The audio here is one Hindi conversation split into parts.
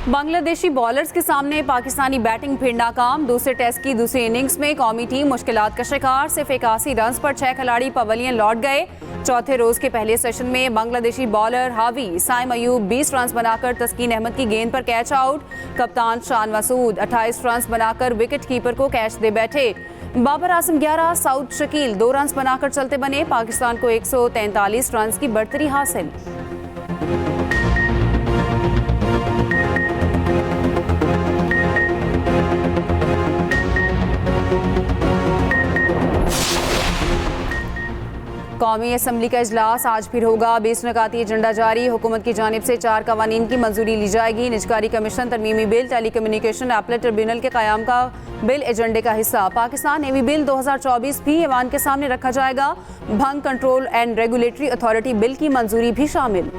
बांग्लादेशी बॉलर्स के सामने पाकिस्तानी बैटिंग फिर नाकाम। दूसरे टेस्ट की दूसरी इनिंग्स में कौमी टीम मुश्किलात का शिकार। सिर्फ 81 रन पर 6 खिलाड़ी पवेलियन लौट गए। चौथे रोज के पहले सेशन में बांग्लादेशी बॉलर हावी साइम अयूब 20 रन बनाकर तस्कीन अहमद की गेंद पर कैच आउट। कप्तान शान मसूद 28 रन बनाकर विकेट कीपर को कैच दे बैठे। बाबर आजम 11, साउद शकील 2 रन बनाकर चलते बने। पाकिस्तान को 143 रन की बढ़तरी हासिल। कौमी असम्बली का इजलास आज फिर होगा। 20 नकाती एजेंडा जारी। हुकूमत की जानिब से 4 कवानीन की मंजूरी ली जाएगी। निजकारी कमीशन तरमीमी bill, telecommunication appellate tribunal के क़याम का बिल एजेंडे का हिस्सा। पाकिस्तान नेवी बिल 2024 भी ऐवान के सामने रखा जाएगा। भंग control and regulatory authority bill की मंजूरी भी शामिल।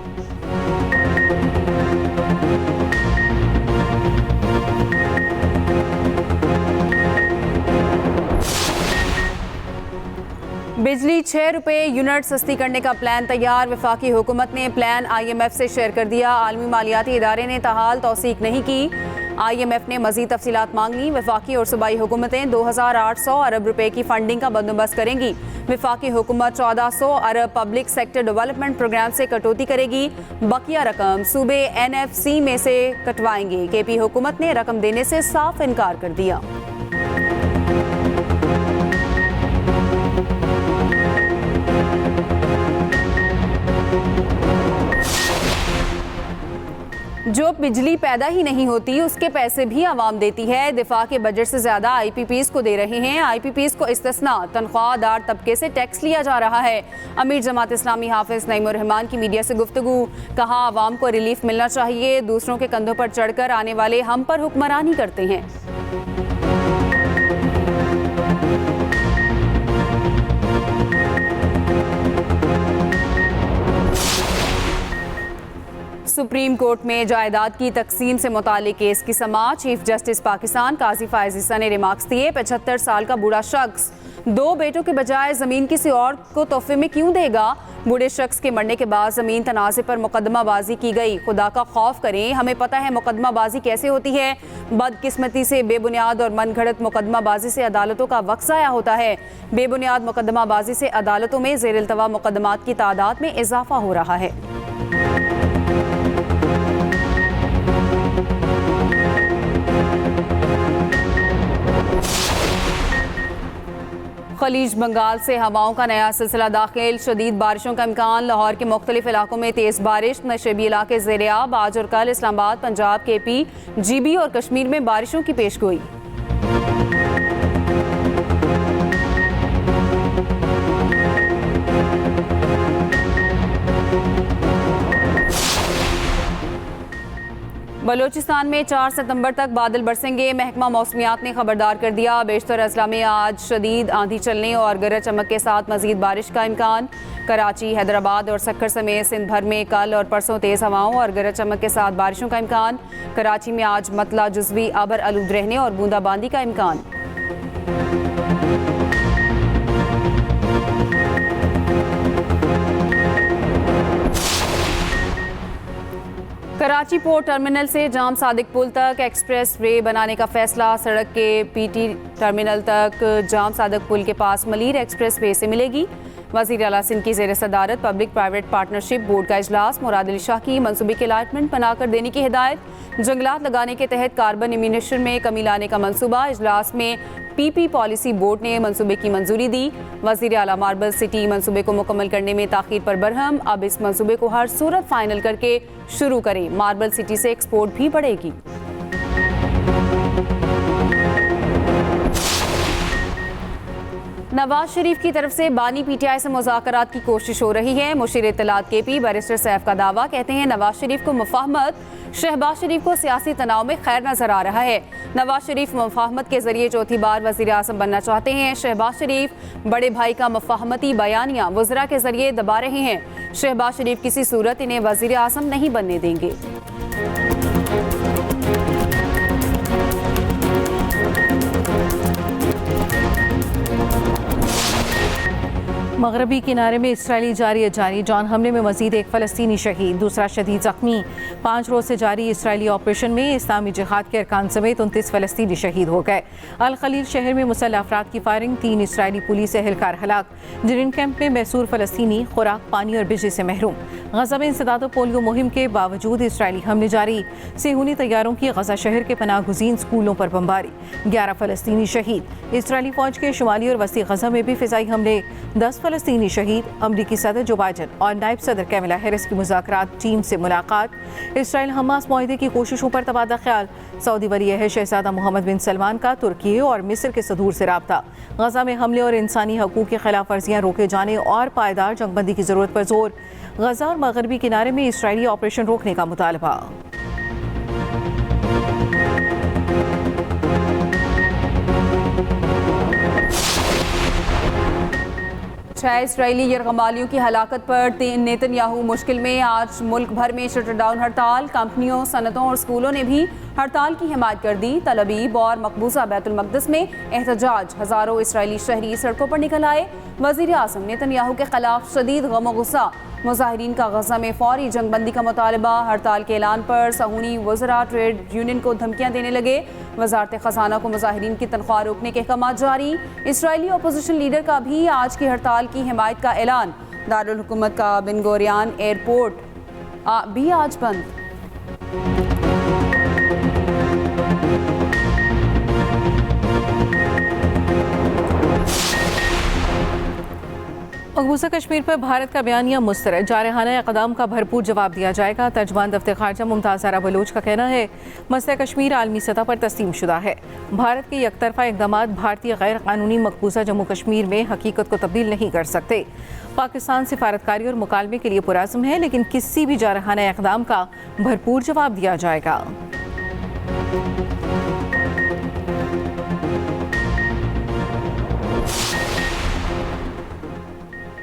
बिजली 6 रुपये यूनिट सस्ती करने का प्लान तैयार। वफाकी हुकूमत ने प्लान IMF से शेयर कर दिया। आलमी मालियाती इदारे ने ताहाल तौसीक नहीं की। IMF ने मजीद तफसीलात मांग ली। वफाकी और सूबाई हुकूमतें 2800 अरब रुपए की फंडिंग का बंदोबस्त करेंगी। वफाकी हुकूमत 1400 अरब पब्लिक सेक्टर डेवलपमेंट प्रोग्राम से कटौती करेगी। बकिया रकम सूबे NFC में से कटवाएंगे। KP हुकूमत ने रकम देने से साफ इनकार कर दिया। जो बिजली पैदा ही नहीं होती उसके पैसे भी आवाम देती है। दिफा के बजट से ज्यादा IPPs को दे रहे हैं। IPPs को इस्तिस्ना तनख्वाहदार तबके से टैक्स लिया जा रहा है। अमीर जमात इस्लामी हाफिज नईमुर रहमान की मीडिया से गुफ्तगू। कहा आवाम को रिलीफ मिलना चाहिए। दूसरों के कंधों पर चढ़कर आने वाले हम पर हुक्मरानी करते हैं। सुप्रीम कोर्ट में जायदाद की तकसीम से मुतालिक केस की समाअत। चीफ जस्टिस पाकिस्तान काजी फायज ईसा ने रिमार्क्स दिए। 75 साल का बूढ़ा शख्स 2 बेटों के बजाय जमीन किसी और को तोहफे में क्यों देगा। बूढ़े शख्स के मरने के बाद जमीन तनाज़े पर मुकदमाबाजी की गई। खुदा का खौफ करें, हमें पता है मुकदमाबाजी कैसे होती है। बदकिस्मती से बेबुनियाद और मनगढ़ंत मुकदमाबाजी से अदालतों का वक्त ज़ाया होता है। बेबुनियाद मुकदमाबाजी से अदालतों में ज़ेर इल्तवा मुकदमात की तादाद में इजाफा हो रहा है। खलीज बंगाल से हवाओं का नया सिलसिला दाखिल। शदीद बारिशों का इम्कान। लाहौर के मुख्तलिफ इलाकों में तेज़ बारिश। नशेबी इलाके ज़ेर-ए-आब। आज और कल इस्लामाबाद, पंजाब, KP, GB और कश्मीर में बारिशों की पेशगोई। बलोचिस्तान में 4 सितंबर तक बादल बरसेंगे। महकमा मौसमियात ने खबरदार कर दिया। बेशतर अजला में आज शदीद आंधी चलने और गरज चमक के साथ मजीद बारिश का इम्कान। कराची, हैदराबाद और सक्कर समेत सिंध भर में कल और परसों तेज़ हवाओं और गरज चमक के साथ बारिशों का इम्कान। कराची में आज मतला जुज़वी आबर आलूद रहने और बूंदाबांदी का इम्कान। कराची पोर्ट टर्मिनल से जाम सादिक पुल तक एक्सप्रेस वे बनाने का फैसला। सड़क के PT टर्मिनल तक जाम सादिक पुल के पास मलीर एक्सप्रेस वे से मिलेगी। वज़ीर आला सिंध की ज़ेर सदारत पब्लिक प्राइवेट पार्टनरशिप बोर्ड का इजलास। मुराद अली शाह की मनसूबे की अलाटमेंट बनाकर देने की हिदायत। जंगलात लगाने के तहत कार्बन इमिशन में कमी लाने का मनसूबा। इजलास में PP पॉलिसी बोर्ड ने मनसूबे की मंजूरी दी। वज़ीर आला मार्बल सिटी मनसूबे को मुकम्मल करने में ताख़ीर पर बरहम। अब इस मनसूबे को हर सूरत फाइनल करके शुरू करें। मार्बल सिटी से एक्सपोर्ट भी बढ़ेगी। नवाज शरीफ की तरफ से बानी PTI से मुज़ाकरात की कोशिश हो रही है। मुशीर इत्तलात KP बैरिस्टर सैफ का दावा। कहते हैं नवाज शरीफ को मुफाहमत, शहबाज शरीफ को सियासी तनाव में खैर नजर आ रहा है। नवाज शरीफ मुफाहमत के जरिए चौथी बार वज़ीर आज़म बनना चाहते हैं। शहबाज शरीफ बड़े भाई का मुफाहमती बयानिया वज़रा के जरिए दबा रहे हैं। शहबाज शरीफ किसी सूरत इन्हें वज़ीर आज़म नहीं बनने देंगे। मगरबी किनारे में इसराइली जारी जॉन हमले में मजीद एक फ़लस्तीनी शहीद, दूसरा शदीद जख्मी। 5 रोज से जारी इसराइली ऑपरेशन में इस्लामी जिहाद के अरकान समेत 29 फ़लस्तीनी शहीद हो गए। अल खलील शहर में मुसल्लह अफराद की फायरिंग, 3 इसराइली पुलिस एहलकार हलाक। जरीन कैंप में मैसूर फ़लस्तीनी खुराक, पानी और बिजली से महरूम। गजा में इंसदाद पोलियो मुहिम के बावजूद इसराइली हमले जारी। सेहूनी तैयारों की गजा शहर के पनाह गुज़ीन स्कूलों पर बमबारी, 11 फ़लस्तीनी शहीद। इसराइली फ़ौज के शुमाली और वस्ती गजा में भी फ़िज़ाई हमले, 10 फ़लस्तीनी शहीद। अमरीकी सदर जो बाइडन और नायब सदर कैमिला हैरिस की मुज़ाकरात टीम से मुलाकात। इसराइल हमास मुआहदे की कोशिशों पर तबादला ख्याल। सऊदी वली अहद शहजादा मोहम्मद बिन सलमान का तुर्की और मिस्र के सदूर से रब्ता। गजा में हमले और इंसानी हकूक़ की खिलाफ वर्जियाँ रोके जाने और पायदार जंगबंदी की ज़रूरत पर जोर। गजा और मगरबी किनारे में इसराइली ऑपरेशन रोकने का मुतालबा। छह इसराइली यरगमालियों की हलाकत पर नेतन्याहू मुश्किल में। आज मुल्क भर में शटरडाउन हड़ताल, कंपनियों, सनतों और स्कूलों ने भी हड़ताल की हिमायत कर दी। तल अबीब और मकबूजा बैतुल मक़दिस में एहतजाज, हज़ारों इसराइली शहरी सड़कों पर निकल आए। वज़ीर आज़म नेतन्याहू के खिलाफ शदीद गम गुस्सा, मुजाहिरीन का गजा में फौरी जंगबंदी का मुतालबा। हड़ताल के ऐलान पर सहूनी वज़रा ट्रेड यूनियन को धमकियां देने लगे। वजारत ख़जाना को मुजाहिरीन की तनख्वाह रोकने के अहकाम जारी। इसराइली अपोजिशन लीडर का भी आज की हड़ताल की हिमायत का ऐलान। दारुल हुकूमत का बिन गोरियान एयरपोर्ट भी आज बंद। मकबूजा कश्मीर पर भारत का बयानिया मुस्तरद, जारहाना इक़दाम का भरपूर जवाब दिया जाएगा। तर्जमान दफ्तर खारजा मुमताज़ ज़हरा बलोच का कहना है मसला कश्मीर आलमी सतह पर तस्लीम शुदा है। भारत के यकतरफा इक़दाम भारतीय गैर कानूनी मकबूजा जम्मू कश्मीर में हकीकत को तब्दील नहीं कर सकते। पाकिस्तान सिफारतकारी और मुकालमे के लिए पुरज़्म है, लेकिन किसी भी जारहाना इक़दाम का भरपूर जवाब दिया जाएगा।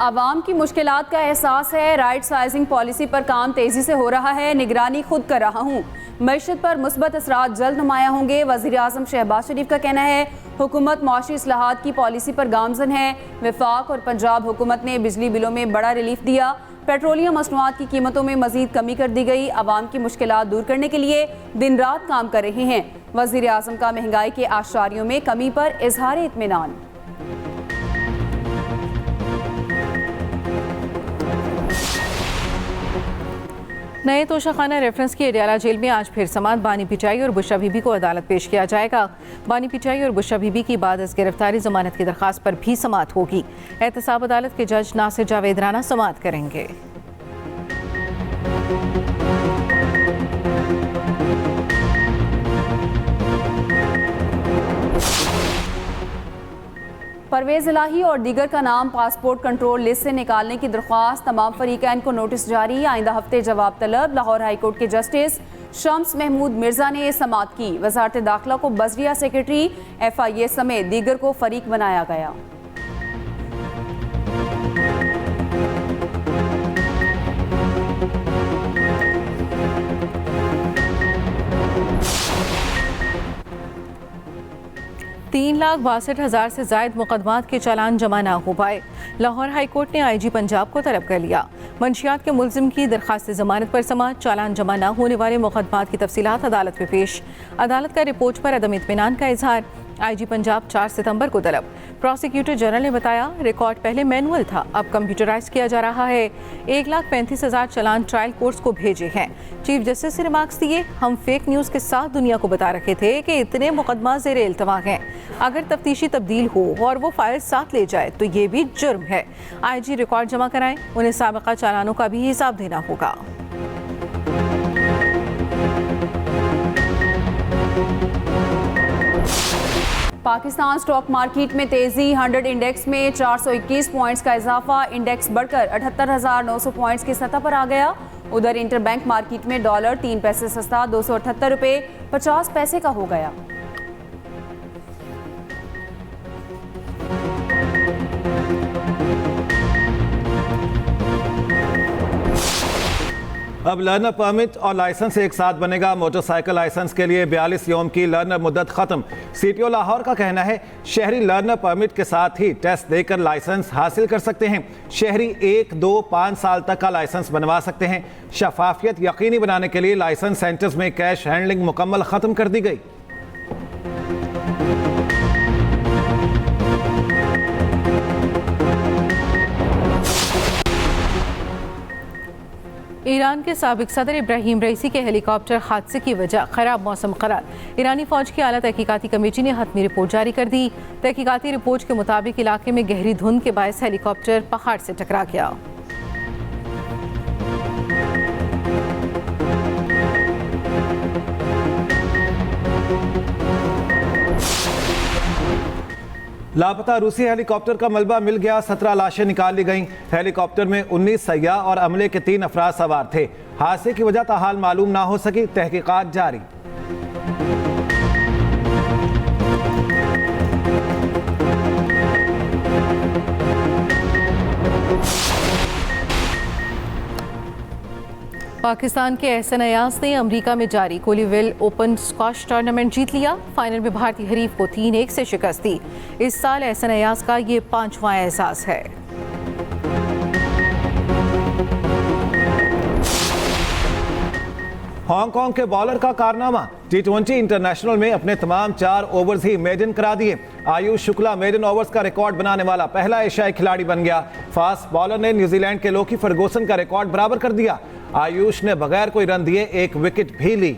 आवाम की मुश्किलात का एहसास है, राइट साइजिंग पॉलिसी पर काम तेजी से हो रहा है, निगरानी खुद कर रहा हूँ। मईशत पर मुस्बत असरात जल्द नुमाया होंगे। वज़ीर आज़म शहबाज शरीफ का कहना है हुकूमत मुआशी इस्लाहात की पॉलिसी पर गामजन है। वफाक और पंजाब हुकूमत ने बिजली बिलों में बड़ा रिलीफ दिया। पेट्रोलियम मसनूआत की कीमतों में मजीद कमी कर दी गई। आवाम की मुश्किलात दूर करने के लिए दिन रात काम कर रहे हैं। वज़ीर आज़म का महंगाई के आशारियों में कमी पर इजहार इत्मीनान। नए तोशाखाना रेफरेंस की अडयाला जेल में आज फिर समात। बानी पिचाई और बुशरा बीबी को अदालत पेश किया जाएगा। बानी पिचाई और बुशरा बीबी की बाद अज गिरफ्तारी जमानत की दरख्वास्त पर भी समात होगी। एहतसाब अदालत के जज नासिर जावेद राना समात करेंगे। परवेज़ इलाही और दीगर का नाम पासपोर्ट कंट्रोल लिस्ट से निकालने की दरख्वास्त। तमाम फरीकैन को नोटिस जारी। आइंदा हफ्ते जवाब तलब। लाहौर हाईकोर्ट के जस्टिस शम्स महमूद मिर्जा ने समात की। वजारत दाखिला को बजरिया सेक्रेटरी, FIA समेत दीगर को फरीक बनाया गया। तीन 3,62,000 से जायद मुकदमात के चालान जमा ना हो पाए। लाहौर हाईकोर्ट ने IG पंजाब को तलब कर लिया। मंशियात के मुलजिम की दरखास्त जमानत पर समात। चालान जमा ना होने वाले मुकदमात की तफसीलात अदालत में पेश। अदालत का रिपोर्ट पर अदम इत्मीनान का इजहार। IG पंजाब 4 सितंबर को तलब। प्रोसिक्यूटर जनरल ने बताया रिकॉर्ड पहले मैनुअल था, अब कंप्यूटराइज किया जा रहा है। 1,35,000 चालान ट्रायल कोर्ट्स को भेजे हैं। चीफ जस्टिस ने रिमार्क्स दिए, हम फेक न्यूज़ के साथ दुनिया को बता रखे थे कि इतने मुकदमा ज़ेरे इल्तवा हैं। अगर तफ्तीशी तब्दील हो और वो फाइल साथ ले जाए तो ये भी जुर्म है। IG रिकॉर्ड जमा कराएं, उन्हें साबिका चालानों का भी हिसाब देना होगा। पाकिस्तान स्टॉक मार्केट में तेजी। 100 इंडेक्स में 421 पॉइंट्स का इजाफा। इंडेक्स बढ़कर 78,900 पॉइंट्स की सतह पर आ गया। उधर इंटरबैंक मार्केट में डॉलर 3 पैसे सस्ता 278 रुपये 50 पैसे का हो गया। अब लर्नर परमिट और लाइसेंस एक साथ बनेगा। मोटरसाइकिल लाइसेंस के लिए 42 यौम की लर्नर मुद्दत खत्म। सीटीओ लाहौर का कहना है शहरी लर्नर परमिट के साथ ही टेस्ट देकर लाइसेंस हासिल कर सकते हैं। शहरी 1, 2, 5 साल तक का लाइसेंस बनवा सकते हैं। शफाफियत यकीनी बनाने के लिए लाइसेंस सेंटर्स में कैश हैंडलिंग मुकम्मल खत्म कर दी गई। ईरान के साबिक सदर इब्राहिम रईसी के हेलीकॉप्टर हादसे की वजह खराब मौसम करार। ईरानी फौज की आला तहकीकाती कमेटी ने हतमी रिपोर्ट जारी कर दी। तहकीकाती रिपोर्ट के मुताबिक इलाके में गहरी धुंध के बायस हेलीकॉप्टर पहाड़ से टकरा गया। लापता रूसी हेलीकॉप्टर का मलबा मिल गया। 17 लाशें निकाल ली गईं। हेलीकॉप्टर में 19 सय्याह और अमले के 3 अफराद सवार थे। हादसे की वजह ताहाल मालूम ना हो सकी। तहकीकात जारी। पाकिस्तान के एहसन अयाज ने अमेरिका में जारी कोलीविल ओपन स्क्वाश टूर्नामेंट जीत लिया। फाइनल में भारतीय हरीफ को 3-1 से शिकस्त दी। इस साल एहसन अयाज का ये 5वां एहसास है। हांगकांग के बॉलर का कारनामा। T20 इंटरनेशनल में अपने तमाम 4 ओवर्स ही मेडन करा दिए। आयुष शुक्ला मेडन ओवर्स का रिकॉर्ड बनाने वाला पहला एशियाई खिलाड़ी बन गया। फास्ट बॉलर ने न्यूजीलैंड के लोकी फर्गूसन का रिकॉर्ड बराबर कर दिया। आयुष ने बगैर कोई रन दिए 1 विकेट भी ली।